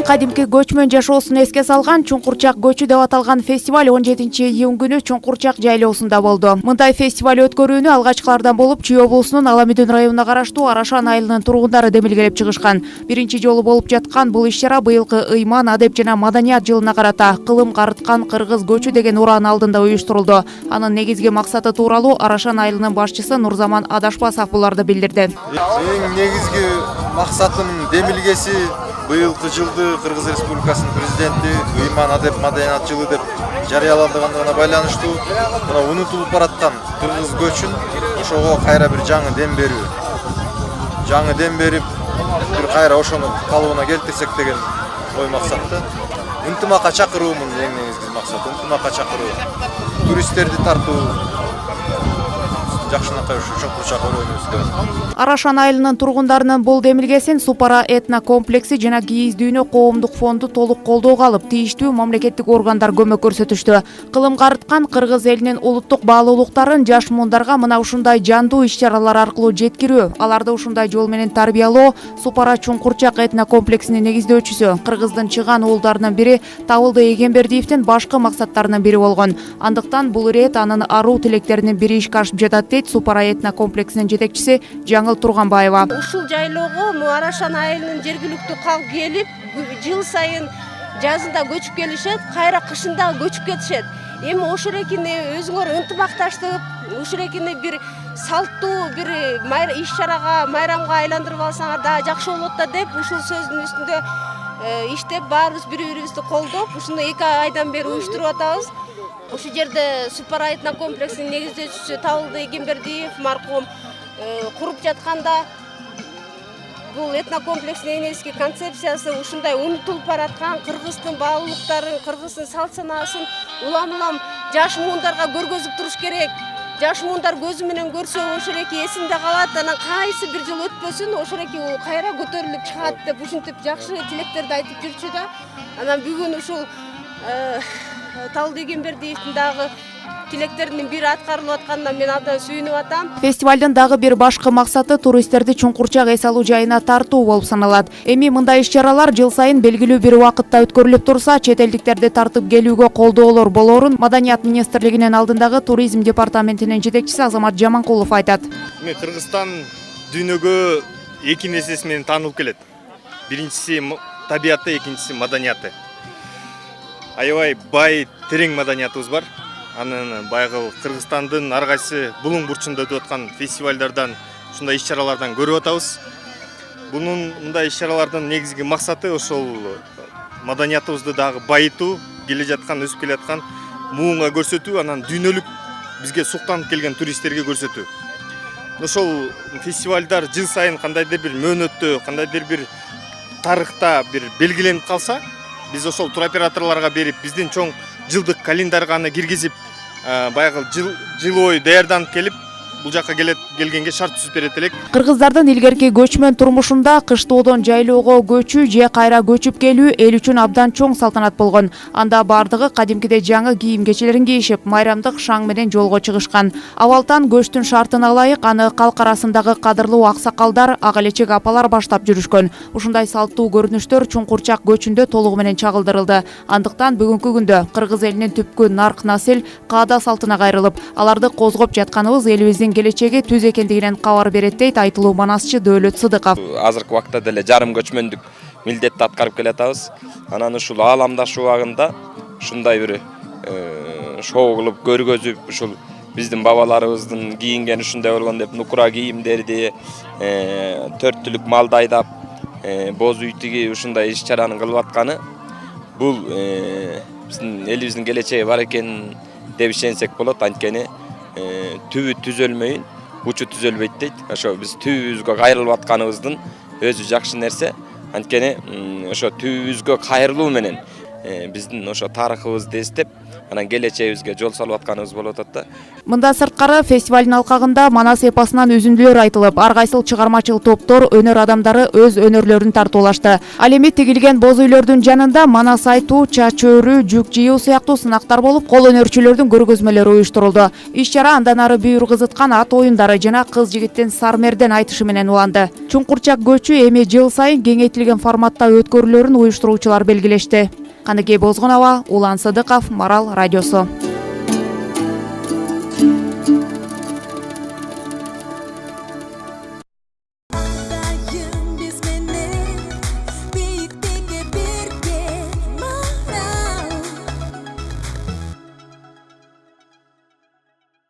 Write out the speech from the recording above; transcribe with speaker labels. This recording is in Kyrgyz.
Speaker 1: элдин кадимки көчмөн жашоосун эске салган Чуңкурчак көчү деп аталган фестиваль 17-июнь күнү Чуңкурчак жайлоосунда болду. Мындай фестиваль өткөрүүнү алгачкылардан болуп Чүй облусунун Ала Мүдүн районуна караштуу Арашан айылынын тургундары демилгелеп чыгышкан. Биринчи жолу болуп ыткан бул иш-чара быйылкы ыйман, адеп жана маданият жылына карата кылым карыткан кыргыз көчү деген ураан алдында уюштурулду. Анын негизги максаты тууралуу Арашан айылынын башчысы Нурзаман Адашбасов буларды билдирди.
Speaker 2: Эң негизги максатынын демилгеси быйылкы жылды Кыргыз Республикасынын президенти ыйман, адеп, маданият жылы деп жарыяландыгына байланыштуу мына унутулуп бараткан кыргыз көчүн ошого кайра бир жаңы дем берүү. Жаңы дем берип, бир кайра ошону калыбына келтирсек деген ой максатта. Ынтымакка чакыруумун эң негизги максаты. Ынтымакка чакыруу. Туристтерди тартуу. Жакшынакай ушу Чуңкурчак өрөөнүбүз.
Speaker 1: Арашан айылынын тургундарынын бул демилгесин Супара этно комплекси жана Кийиз дүйнө коомдук фонду толук колдоого алып, тийиштүү мамлекеттик органдар көмөк көрсөтүштү. Кылым карыткан кыргыз элинин улуттук баалуулуктарын жаш муундарга мына ушундай жандуу иш-чаралар аркылуу жеткирүү, аларды ушундай жол менен тарбиялоо Супара Чуңкурчак этно комплексинин негиздөөчүсү, кыргыздын чыган уулдарынын бири Табылды Эгембердиевдин башкы максаттарынын бири болгон. Андыктан бул ирет анын аруу тилектеринин бири ишке ашып жатат дейт Супара этно комплексинин жетекчиси Жаңыл Турганбаева.
Speaker 3: Ушул жайлоого Арашан айылынын жергиликтүү калк келип, жыл сайын жазында көчүп келишет, кайра кышында көчүп кетишет. Эми ошол экини өзүңөр ынтымакташтык, ошол экини бир салттуу бир иш-чарага, майрамга айландырып алсаңар да жакшы болот да деп ушул сөздүн үстүндө иштеп, баарыбыз бири-бирибизди колдоп, ушуну 2 айдан бери уюштуруп атабыз. Ошол жерде Супара этно комплексинин негиздөөчүсү Табылды Эгембердиев маркум куруп жатканда бул этно комплекстин негизги концепциясы ушундай унутулуп бараткан кыргыздын баалуулуктарын, кыргыздын салт санаасын улам-улам жаш муундарга көргөзүп туруш керек. Жаш муундар көзү менен көрсө ошол эки эсинде калат, анан кайсы бир жыл өтпөсүн ошол эки кайра көтөрүлүп чыгат деп ушинтип жакшы тилектерди айтып жүрчү да. Анан бүгүн ушул Табылды Эгембердиевдин дагы тилектеринин бири аткарылып атканына мен абдан сүйүнүп атам.
Speaker 1: Фестивалдын дагы бир башкы максаты туристтерди Чуңкурчак эс алуу жайына тартуу болуп саналат. Эми мындай иш-чаралар жыл сайын белгилүү бир убакытта өткөрүлүп турса, чет элдиктерди тартып келүүгө колдоолор болорун Маданият министрлигинин алдындагы туризм департаментинин жетекчиси Азамат Жаманкулов айтат.
Speaker 4: Кыргызстан дүйнөгө 2 нерсеси менен таанылып келет. Биринчиси табияты, экинчиси маданияты. Аябай бай, терең маданиятыбыз бар. Анын байгы Кыргызстандын ар кайсы булуң бурчунда өтүп аткан фестивалдардан, ушундай иш-чаралардан көрүп атабыз. Бунун мындай иш-чаралардын негизги максаты ошол маданиятыбызды дагы байытуу, келе жаткан, өсүп келе жаткан муунга көрсөтүү, анан дүйнөлүк бизге суктанып келген туристтерге көрсөтүү. Ошол фестивалдар жыл сайын кандайдыр бир мөөнөттө, кандайдыр бир тарыхта бир белгиленип калса, биз ошол туроператорлорго берип, биздин чоң жылдык календарга аны киргизип, баягы жыл бою даярданып келип, бул жакка келгенге шарт түзүп берет элек.
Speaker 1: Кыргыздардын илгерки көчмөн турмушунда кыштоодон жайлоого көчүү же кайра көчүп келүү эл үчүн абдан чоң салтанат болгон. Анда бардыгы кадимкидей жаңы кийим-кечелерин кийишип, майрамдык шаң менен жолго чыгышкан. Абалтан көчтүн шартына ылайык аны калк арасындагы кадырлуу аксакалдар, ак элечек апалар баштап жүрүшкөн. Ушундай салттуу көрүнүштөр Чуңкурчак көчүндө толугу менен чагылдырылды. Андыктан бүгүнкү күндө кыргыз элинин түпкү нарк насель каада салтына кайрылып, аларды козгоп жатканыбыз элибиздин келечеги түз экендигинен кабар берет дейт айтылуу манасчы Дөөлөт Сыдыков.
Speaker 5: Азыркы убакта деле жарым көчмөндүк милдетти аткарып келатабыз. Анан ушул ааламдашуу убагында ушундай бир шоу кылып көргөзүп, ушул биздин бабаларыбыздын кийинген ушундай болгон деп нукура кийимдерди, 4 түлүк малды айдап, боз үй тиги ушундай иш-чараны кылып атканы бул биздин элибиздин келечеги бар экенин деп ишенсек болот. Анткени түбү түзөлмөйүн, учу түзөлбөйт дейт. Ошо биз түбүбүзгө кайрылып атканыбыздын өзү жакшы нерсе. Анткени ошо түбүбүзгө кайрылуу менен биздин ошо тарыхыбызды эстеп, анан келечегибизге жол салып атканыбыз болуп атат да.
Speaker 1: Мында сырткары фестивалдын алкагында Манас эпосунан үзүндүлөр айтылып, ар кайсыл чыгармачыл топтор, өнөр адамдары өз өнөрлөрүн тартуулашты. Ал эми тигилген боз үйлөрдүн жанында манас айтуу, чач өрүү, жүк жыйуу сыяктуу сынактар болуп, кол өнөрчүлөрдүн көргөзмөлөрү уюштурулду. Иш-чара андан ары бүйүр кызыткан ат оюндары жана кыз жигиттин сармерден айтышы менен уланды. Чуңкурчак көчү эми жыл сайын кеңейтилген форматта өткөрүлөрүн уюштуруучулар белгилешти. Каныкей Бозгунова, Улан Сыдыков, Марал радиосу.